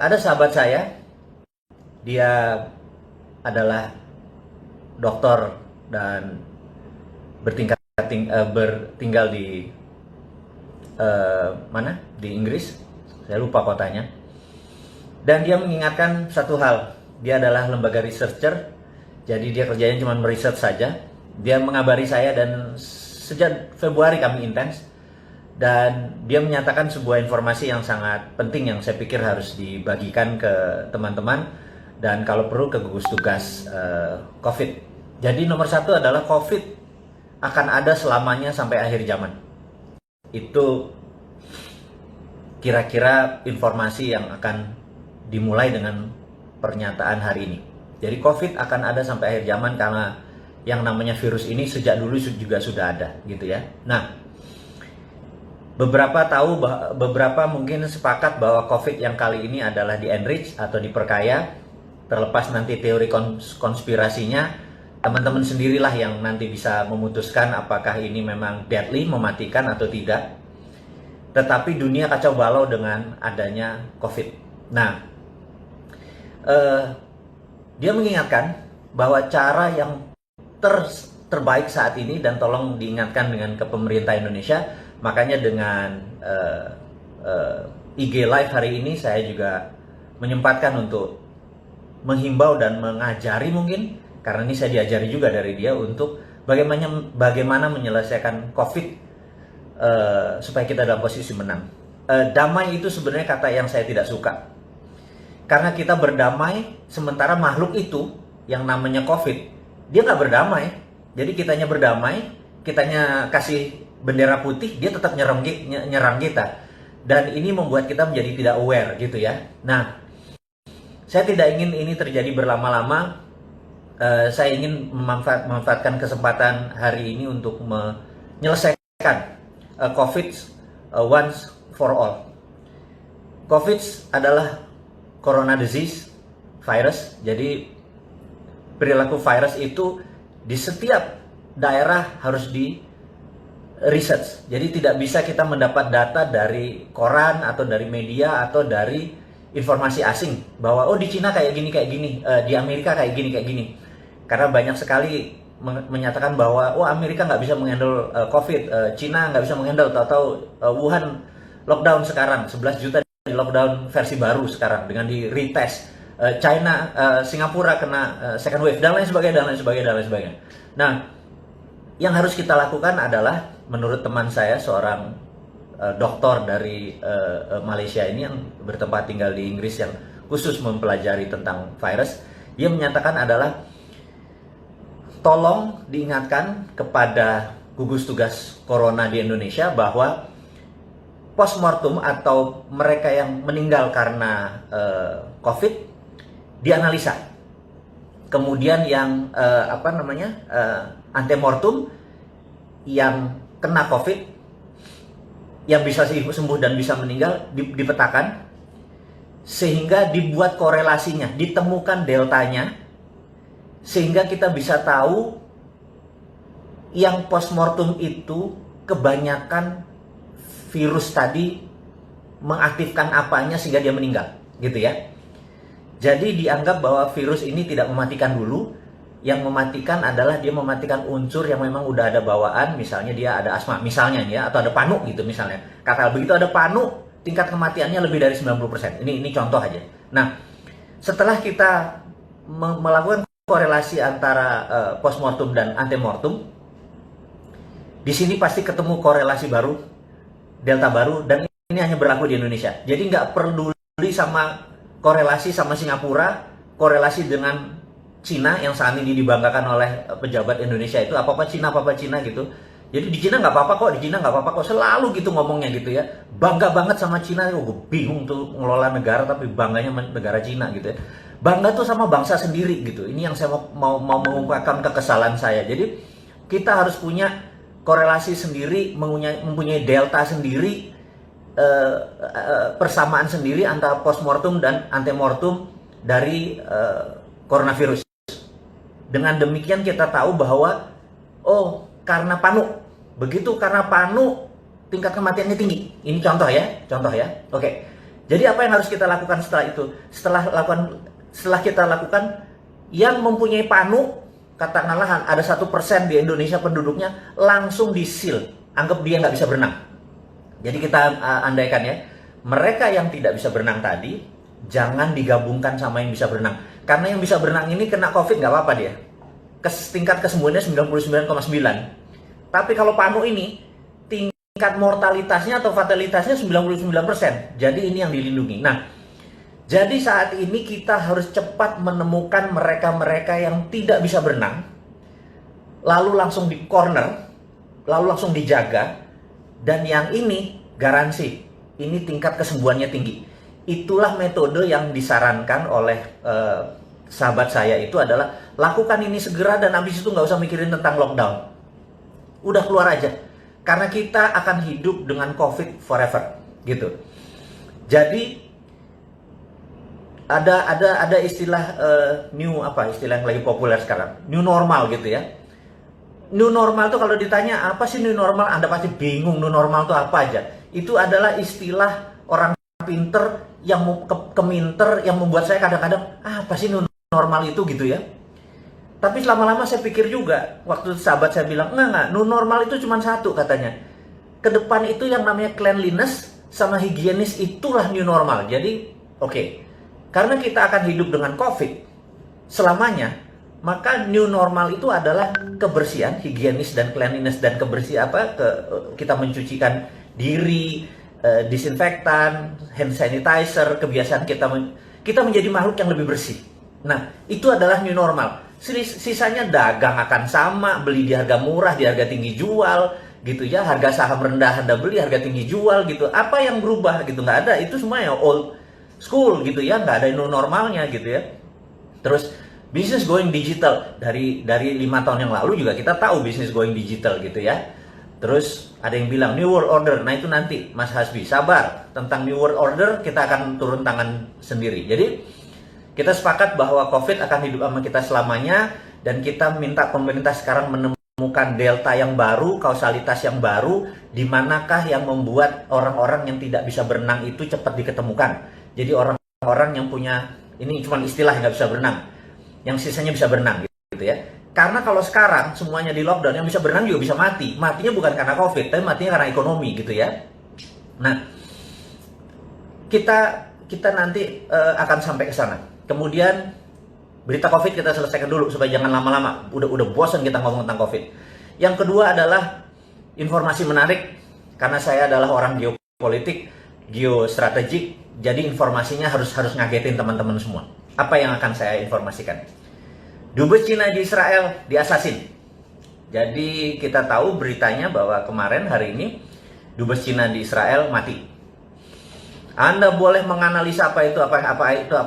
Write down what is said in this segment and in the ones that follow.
Ada sahabat saya, dia adalah dokter dan bertinggal di mana? Di Inggris. Saya lupa kotanya. Dan dia mengingatkan satu hal. Dia adalah lembaga researcher. Jadi dia kerjanya cuma meriset saja. Dia mengabari saya dan sejak Februari kami intens. Dan dia menyatakan sebuah informasi yang sangat penting yang saya pikir harus dibagikan ke teman-teman dan kalau perlu ke gugus tugas COVID. Jadi nomor satu adalah COVID akan ada selamanya sampai akhir zaman. Itu kira-kira informasi yang akan dimulai dengan pernyataan hari ini. Jadi COVID akan ada sampai akhir zaman karena yang namanya virus ini sejak dulu juga sudah ada gitu ya. Nah, beberapa mungkin sepakat bahwa COVID yang kali ini adalah di enrich atau diperkaya. Terlepas nanti teori konspirasinya, teman-teman sendirilah yang nanti bisa memutuskan apakah ini memang deadly, mematikan atau tidak. Tetapi dunia kacau balau dengan adanya COVID. Nah, dia mengingatkan bahwa cara yang terbaik saat ini, dan tolong diingatkan dengan ke pemerintah Indonesia, makanya dengan IG Live hari ini saya juga menyempatkan untuk menghimbau dan mengajari mungkin, karena ini saya diajari juga dari dia untuk bagaimana menyelesaikan COVID supaya kita dalam posisi menang. Damai itu sebenarnya kata yang saya tidak suka. Karena kita berdamai, sementara makhluk itu yang namanya COVID, dia nggak berdamai. Jadi kitanya berdamai, kitanya kasih bendera putih, dia tetap nyerang kita. Dan ini membuat kita menjadi tidak aware gitu ya. Nah, saya tidak ingin ini terjadi berlama-lama. Saya ingin memanfaatkan kesempatan hari ini untuk menyelesaikan COVID once for all. COVID adalah corona disease, virus. Jadi perilaku virus itu di setiap daerah harus di research. Jadi tidak bisa kita mendapat data dari koran atau dari media atau dari informasi asing bahwa oh di Cina kayak gini, di Amerika kayak gini. Karena banyak sekali menyatakan bahwa oh Amerika nggak bisa mengendal COVID, Cina nggak bisa mengendal, tahu-tahu Wuhan lockdown sekarang 11 juta di lockdown versi baru sekarang dengan di retest. China, Singapura kena second wave dan lain sebagainya. Nah, yang harus kita lakukan adalah menurut teman saya, seorang dokter dari Malaysia ini yang bertempat tinggal di Inggris yang khusus mempelajari tentang virus, dia menyatakan adalah tolong diingatkan kepada gugus tugas corona di Indonesia bahwa postmortem atau mereka yang meninggal karena COVID dianalisa. Kemudian yang antemortem yang kena COVID, yang bisa sembuh dan bisa meninggal dipetakan, sehingga dibuat korelasinya, ditemukan deltanya, sehingga kita bisa tahu yang postmortem itu kebanyakan virus tadi mengaktifkan apanya sehingga dia meninggal, gitu ya. Jadi dianggap bahwa virus ini tidak mematikan dulu. Yang mematikan adalah dia mematikan unsur yang memang udah ada bawaan, misalnya dia ada asma misalnya ya, atau ada panu gitu misalnya. Kata begitu ada panu, tingkat kematiannya lebih dari 90%. Ini contoh aja. Nah, setelah kita melakukan korelasi antara postmortem dan antemortem, di sini pasti ketemu korelasi baru, delta baru, dan ini hanya berlaku di Indonesia. Jadi nggak peduli sama korelasi sama Singapura, korelasi dengan Cina yang saat ini dibanggakan oleh pejabat Indonesia itu apa-apa Cina gitu. Jadi di Cina nggak apa-apa kok, selalu gitu ngomongnya gitu ya. Bangga banget sama Cina, gue bingung tuh ngelola negara tapi bangganya negara Cina gitu ya. Bangga tuh sama bangsa sendiri gitu. Ini yang saya mau mengungkapkan kekesalan saya. Jadi kita harus punya korelasi sendiri, mempunyai delta sendiri, persamaan sendiri antara postmortem dan antemortem dari coronavirus. Dengan demikian kita tahu bahwa oh karena panu, begitu karena panu tingkat kematiannya tinggi. Ini contoh ya. Oke. Jadi apa yang harus kita lakukan setelah itu? Setelah kita lakukan, yang mempunyai panu, katakanlah ada 1% di Indonesia penduduknya, langsung di-seal, anggap dia nggak bisa berenang. Jadi kita andaikan ya, mereka yang tidak bisa berenang tadi, jangan digabungkan sama yang bisa berenang. Karena yang bisa berenang ini kena COVID nggak apa-apa dia. Tingkat kesembuhannya 99,9. Tapi kalau panu ini, tingkat mortalitasnya atau fatalitasnya 99%. Jadi ini yang dilindungi. Nah, jadi saat ini kita harus cepat menemukan mereka-mereka yang tidak bisa berenang, lalu langsung di corner, lalu langsung dijaga, dan yang ini garansi, ini tingkat kesembuhannya tinggi. Itulah metode yang disarankan oleh sahabat saya itu adalah lakukan ini segera dan habis itu nggak usah mikirin tentang lockdown. Udah keluar aja. Karena kita akan hidup dengan COVID forever, gitu. Jadi ada istilah istilah yang lagi populer sekarang, new normal gitu ya. New normal tuh kalau ditanya apa sih new normal, Anda pasti bingung new normal tuh apa aja. Itu adalah istilah orang pinter yang keminter yang membuat saya kadang-kadang apa sih new normal itu gitu ya. Tapi lama-lama saya pikir juga, waktu sahabat saya bilang, enggak, new normal itu cuma satu katanya. Ke depan itu yang namanya cleanliness sama higienis itulah new normal. Jadi, oke. Karena kita akan hidup dengan COVID selamanya, maka new normal itu adalah kebersihan, higienis dan cleanliness dan kita mencucikan diri, disinfektan, hand sanitizer, kebiasaan kita menjadi makhluk yang lebih bersih. Nah, itu adalah new normal. Sisanya dagang akan sama, beli di harga murah, di harga tinggi jual, gitu ya. Harga saham rendah Anda beli, harga tinggi jual, gitu. Apa yang berubah gitu? Nggak ada. Itu semua ya old school gitu ya, nggak ada new normalnya gitu ya. Terus business going digital dari 5 tahun yang lalu juga kita tahu business going digital gitu ya. Terus ada yang bilang new world order. Nah itu nanti Mas Hasbi sabar, tentang new world order kita akan turun tangan sendiri. Jadi kita sepakat bahwa COVID akan hidup sama kita selamanya, dan kita minta pemerintah sekarang menemukan delta yang baru, kausalitas yang baru, di manakah yang membuat orang-orang yang tidak bisa berenang itu cepat diketemukan. Jadi orang-orang yang punya, ini cuma istilah nggak bisa berenang, yang sisanya bisa berenang gitu ya. Karena kalau sekarang semuanya di lockdown, yang bisa berenang juga bisa mati. Matinya bukan karena COVID, tapi matinya karena ekonomi gitu ya. Nah, kita nanti akan sampai ke sana. Kemudian berita COVID kita selesaikan dulu supaya jangan lama-lama. Udah bosan kita ngomong tentang COVID. Yang kedua adalah informasi menarik, karena saya adalah orang geopolitik, geostrategik, jadi informasinya harus ngagetin teman-teman semua. Apa yang akan saya informasikan? Dubes Cina di Israel diasasin. Jadi kita tahu beritanya bahwa kemarin hari ini Dubes Cina di Israel mati. Anda boleh menganalisa apa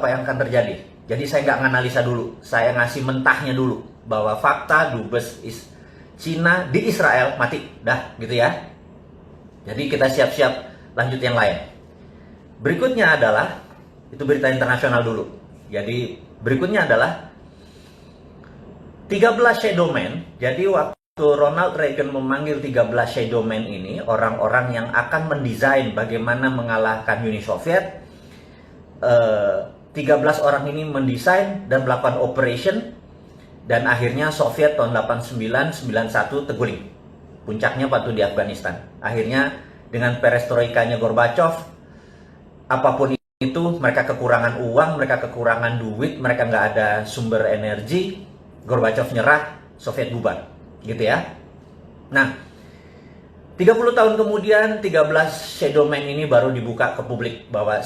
yang akan terjadi. Jadi saya nggak nganalisa dulu, saya ngasih mentahnya dulu bahwa fakta Dubes Cina di Israel mati, dah gitu ya. Jadi kita siap-siap lanjut yang lain. Berikutnya adalah, itu berita internasional dulu. Jadi berikutnya adalah 13 shadow men. Jadi waktu Ronald Reagan memanggil 13 shadow men ini, orang-orang yang akan mendesain bagaimana mengalahkan Uni Soviet, 13 orang ini mendesain dan melakukan operation, dan akhirnya Soviet tahun 89-91 terguling. Puncaknya waktu di Afghanistan. Akhirnya dengan perestroikanya Gorbachev, apapun itu, mereka kekurangan uang, mereka kekurangan duit, mereka nggak ada sumber energi, Gorbachev nyerah, Soviet bubar. Gitu ya. Nah, 30 tahun kemudian 13 shadow men ini baru dibuka ke publik bahwa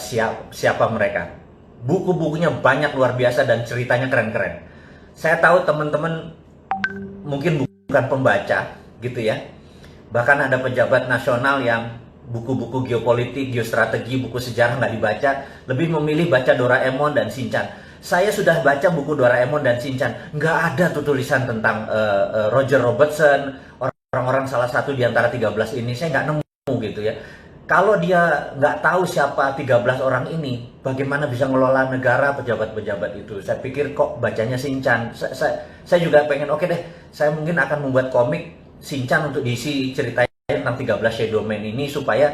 siapa mereka. Buku-bukunya banyak luar biasa dan ceritanya keren-keren. Saya tahu teman-teman mungkin bukan pembaca gitu ya. Bahkan ada pejabat nasional yang buku-buku geopolitik, geostrategi, buku sejarah nggak dibaca, lebih memilih baca Doraemon dan Shinchan. Saya sudah baca buku Doraemon dan Shinchan, nggak ada tuh tulisan tentang Roger Robertson, orang-orang salah satu di antara 13 ini, saya nggak nemu gitu ya. Kalau dia nggak tahu siapa 13 orang ini, bagaimana bisa ngelola negara, pejabat-pejabat itu? Saya pikir kok bacanya Shinchan. Saya juga pengen, oke deh, saya mungkin akan membuat komik Shinchan untuk diisi ceritanya tentang 13 shadow men ini, supaya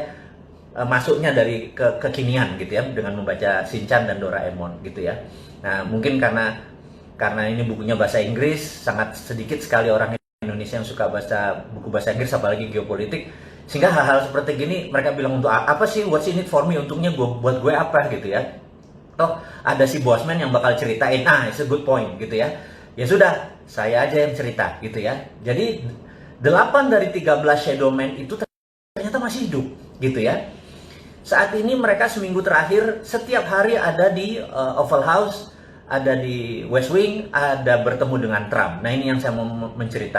masuknya dari kekinian gitu ya, dengan membaca Shinchan dan Doraemon gitu ya. Nah, mungkin karena ini bukunya bahasa Inggris, sangat sedikit sekali orang Indonesia yang suka baca buku bahasa Inggris, apalagi geopolitik, sehingga hal-hal seperti gini mereka bilang, untuk apa sih, what's in it for me, untungnya buat gue apa gitu ya. Toh ada si Bosman yang bakal ceritain, it's a good point gitu ya. Ya sudah, saya aja yang cerita gitu ya. Jadi 8 dari 13 Shadow Man itu ternyata masih hidup gitu ya. Saat ini mereka seminggu terakhir setiap hari ada di Oval House, ada di West Wing, ada bertemu dengan Trump. Nah, ini yang saya mau menceritakan.